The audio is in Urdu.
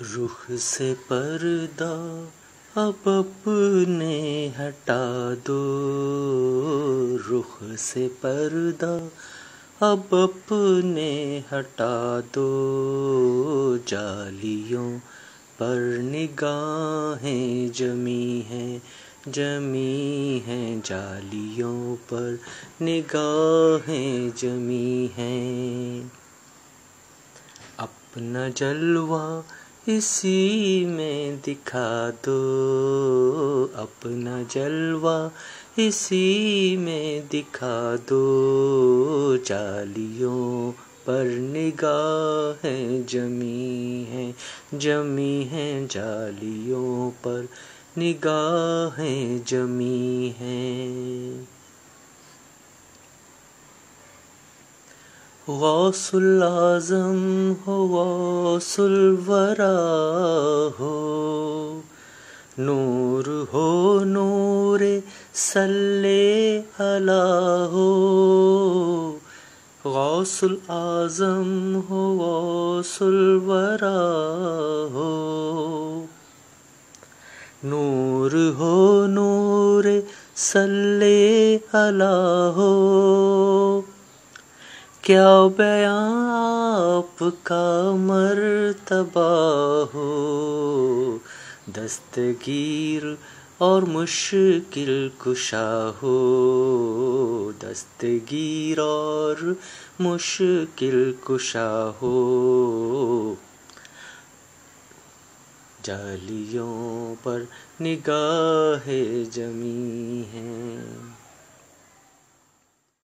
رخ سے پردہ اب اپنے ہٹا دو، رخ سے پردہ اب اپنے ہٹا دو، جالیوں پر نگاہیں جمی ہیں، جمی ہیں جالیوں پر نگاہیں جمی ہیں۔ اپنا جلوہ اسی میں دکھا دو، اپنا جلوہ اسی میں دکھا دو، جالیوں پر نگاہیں جمی ہیں، جمی ہیں جالیوں پر نگاہیں جمی ہیں۔ غوث الاعظم ہو غوث الورا ہو، نور ہو نور صلی علیہ ہو، غوث الاعظم ہو غوث الورا ہو، نور ہو نور صلی علیہ ہو، کیا بیان آپ کا مرتبہ ہو، دستگیر اور مشکل کشا ہو، دستگیر اور مشکل کشا ہو، جالیوں پر نگاہیں جمی ہیں۔